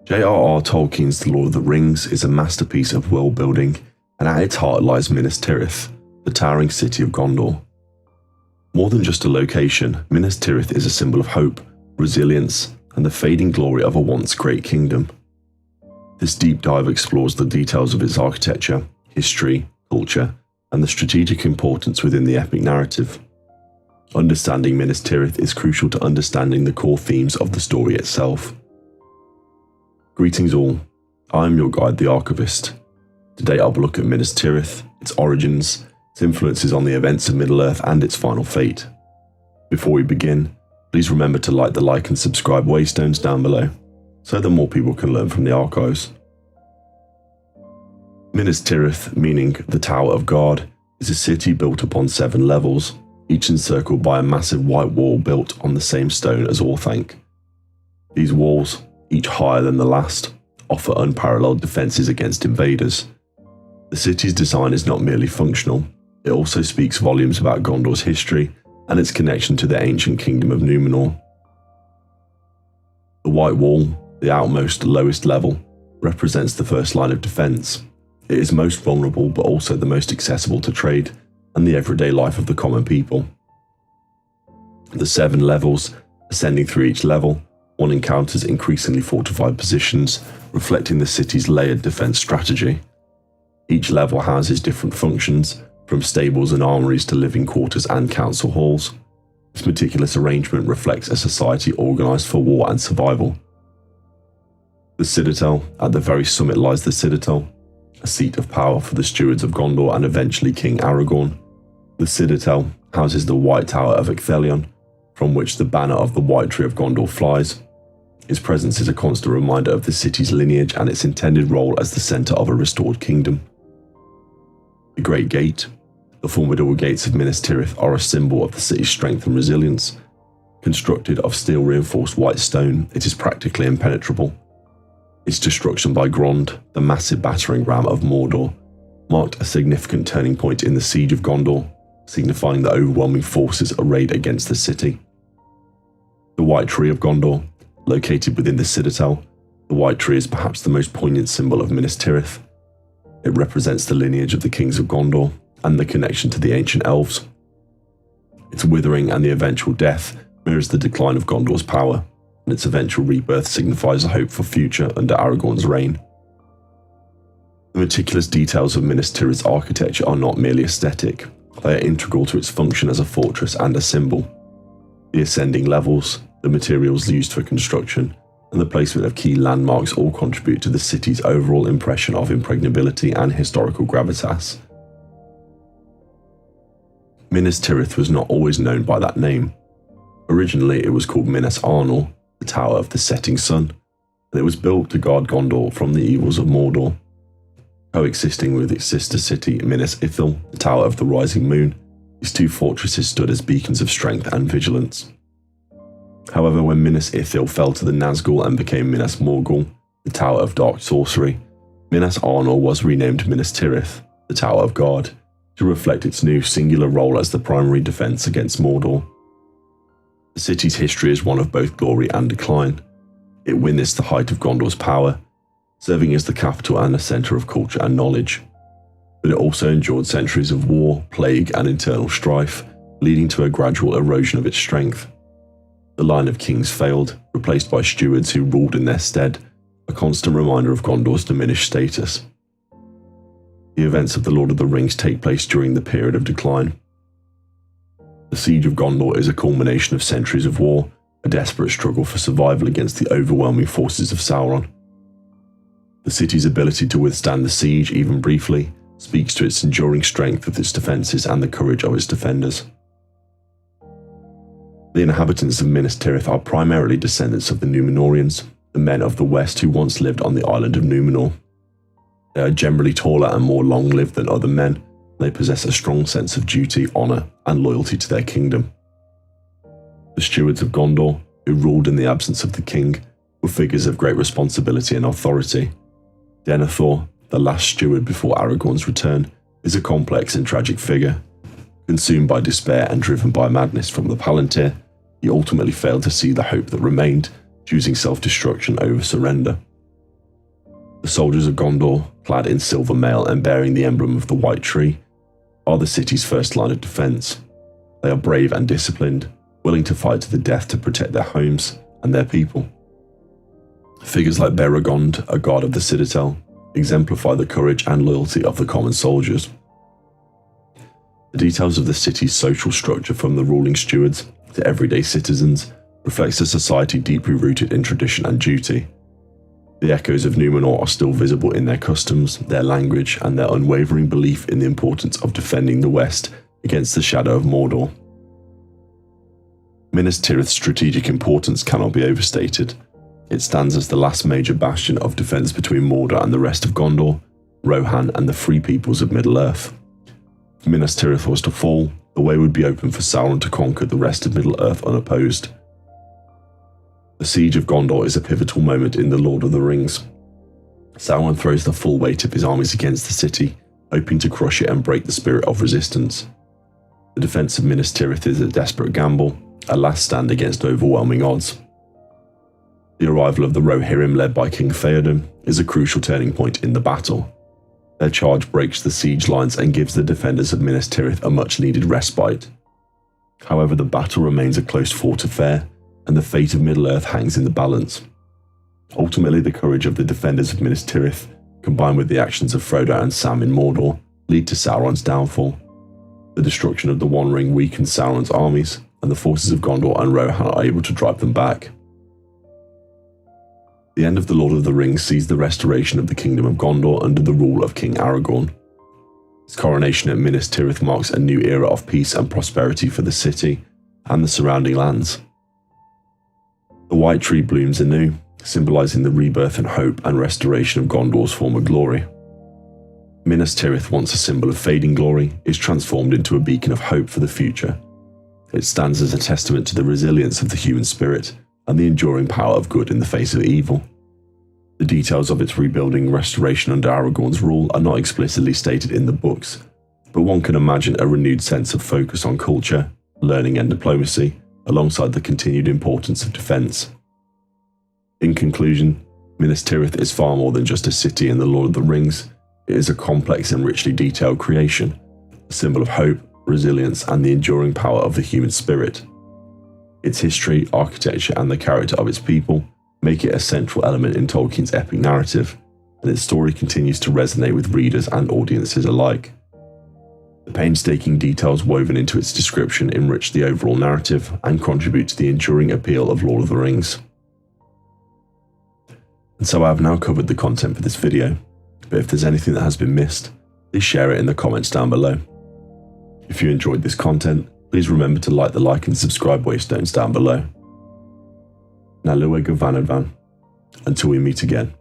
J.R.R. Tolkien's The Lord of the Rings is a masterpiece of world building, and at its heart lies Minas Tirith, the towering city of Gondor. More than just a location, Minas Tirith is a symbol of hope, resilience, and the fading glory of a once great kingdom. This deep dive explores the details of its architecture, history, culture, and the strategic importance within the epic narrative. Understanding Minas Tirith is crucial to understanding the core themes of the story itself. Greetings all, I am your guide, the Archivist. Today I'll look at Minas Tirith, its origins, its influences on the events of Middle-earth and its final fate. Before we begin, please remember to like the like and subscribe waystones down below, so that more people can learn from the archives. Minas Tirith, meaning the Tower of God, is a city built upon 7 levels, each encircled by a massive white wall built on the same stone as Orthanc. These walls, each higher than the last, offer unparalleled defences against invaders. The city's design is not merely functional, it also speaks volumes about Gondor's history and its connection to the ancient kingdom of Númenor. The White Wall, the outmost lowest level, represents the first line of defence. It is most vulnerable but also the most accessible to trade and the everyday life of the common people. The 7 levels, ascending through each level, one encounters increasingly fortified positions, reflecting the city's layered defence strategy. Each level houses different functions, from stables and armories to living quarters and council halls. This meticulous arrangement reflects a society organised for war and survival. The Citadel, at the very summit lies the Citadel, a seat of power for the stewards of Gondor and eventually King Aragorn. The Citadel houses the White Tower of Ecthelion, from which the banner of the White Tree of Gondor flies. Its presence is a constant reminder of the city's lineage and its intended role as the centre of a restored kingdom. The Great Gate, the formidable gates of Minas Tirith, are a symbol of the city's strength and resilience. Constructed of steel-reinforced white stone, it is practically impenetrable. Its destruction by Grond, the massive battering ram of Mordor, marked a significant turning point in the siege of Gondor, signifying the overwhelming forces arrayed against the city. The White Tree of Gondor, located within the Citadel, the White Tree is perhaps the most poignant symbol of Minas Tirith. It represents the lineage of the kings of Gondor and the connection to the ancient elves. Its withering and the eventual death mirrors the decline of Gondor's power, and its eventual rebirth signifies a hope for future under Aragorn's reign. The meticulous details of Minas Tirith's architecture are not merely aesthetic, they are integral to its function as a fortress and a symbol. The ascending levels, the materials used for construction, and the placement of key landmarks all contribute to the city's overall impression of impregnability and historical gravitas. Minas Tirith was not always known by that name. Originally it was called Minas Arnor, the Tower of the Setting Sun, and it was built to guard Gondor from the evils of Mordor. Coexisting with its sister city Minas Ithil, the Tower of the Rising Moon, these two fortresses stood as beacons of strength and vigilance. However, when Minas Ithil fell to the Nazgul and became Minas Morgul, the Tower of Dark Sorcery, Minas Arnor was renamed Minas Tirith, the Tower of God, to reflect its new singular role as the primary defence against Mordor. The city's history is one of both glory and decline. It witnessed the height of Gondor's power, serving as the capital and a centre of culture and knowledge. But it also endured centuries of war, plague and internal strife, leading to a gradual erosion of its strength. The line of kings failed, replaced by stewards who ruled in their stead, a constant reminder of Gondor's diminished status. The events of The Lord of the Rings take place during the period of decline. The Siege of Gondor is a culmination of centuries of war, a desperate struggle for survival against the overwhelming forces of Sauron. The city's ability to withstand the siege, even briefly, speaks to its enduring strength of its defences and the courage of its defenders. The inhabitants of Minas Tirith are primarily descendants of the Númenóreans, the men of the West who once lived on the island of Númenor. They are generally taller and more long-lived than other men. They possess a strong sense of duty, honour, and loyalty to their kingdom. The stewards of Gondor, who ruled in the absence of the king, were figures of great responsibility and authority. Denethor, the last steward before Aragorn's return, is a complex and tragic figure. Consumed by despair and driven by madness from the Palantir, he ultimately failed to see the hope that remained, choosing self-destruction over surrender. The soldiers of Gondor, clad in silver mail and bearing the emblem of the White Tree, are the city's first line of defence. They are brave and disciplined, willing to fight to the death to protect their homes and their people. Figures like Beregond, a guard of the citadel, exemplify the courage and loyalty of the common soldiers. The details of the city's social structure, from the ruling stewards to everyday citizens, reflects a society deeply rooted in tradition and duty. The echoes of Numenor are still visible in their customs, their language, and their unwavering belief in the importance of defending the West against the shadow of Mordor. Minas Tirith's strategic importance cannot be overstated. It stands as the last major bastion of defence between Mordor and the rest of Gondor, Rohan and the Free Peoples of Middle-earth. If Minas Tirith was to fall, the way would be open for Sauron to conquer the rest of Middle-earth unopposed. The siege of Gondor is a pivotal moment in The Lord of the Rings. Sauron throws the full weight of his armies against the city, hoping to crush it and break the spirit of resistance. The defence of Minas Tirith is a desperate gamble, a last stand against overwhelming odds. The arrival of the Rohirrim, led by King Theoden, is a crucial turning point in the battle. Their charge breaks the siege lines and gives the defenders of Minas Tirith a much-needed respite. However, the battle remains a close-fought affair, and the fate of Middle-earth hangs in the balance. Ultimately, the courage of the defenders of Minas Tirith, combined with the actions of Frodo and Sam in Mordor, lead to Sauron's downfall. The destruction of the One Ring weakens Sauron's armies, and the forces of Gondor and Rohan are able to drive them back. The end of The Lord of the Rings sees the restoration of the Kingdom of Gondor under the rule of King Aragorn. His coronation at Minas Tirith marks a new era of peace and prosperity for the city and the surrounding lands. The White Tree blooms anew, symbolising the rebirth and hope and restoration of Gondor's former glory. Minas Tirith, once a symbol of fading glory, is transformed into a beacon of hope for the future. It stands as a testament to the resilience of the human spirit and the enduring power of good in the face of evil. The details of its rebuilding and restoration under Aragorn's rule are not explicitly stated in the books, but one can imagine a renewed sense of focus on culture, learning and diplomacy, alongside the continued importance of defence. In conclusion, Minas Tirith is far more than just a city in The Lord of the Rings. It is a complex and richly detailed creation, a symbol of hope, resilience, and the enduring power of the human spirit. Its history, architecture, and the character of its people make it a central element in Tolkien's epic narrative, and its story continues to resonate with readers and audiences alike. The painstaking details woven into its description enrich the overall narrative and contribute to the enduring appeal of Lord of the Rings. And so I have now covered the content for this video, but if there's anything that has been missed, please share it in the comments down below. If you enjoyed this content, please remember to like the like and subscribe waystones down below. Now Luego Vanadvan, until we meet again.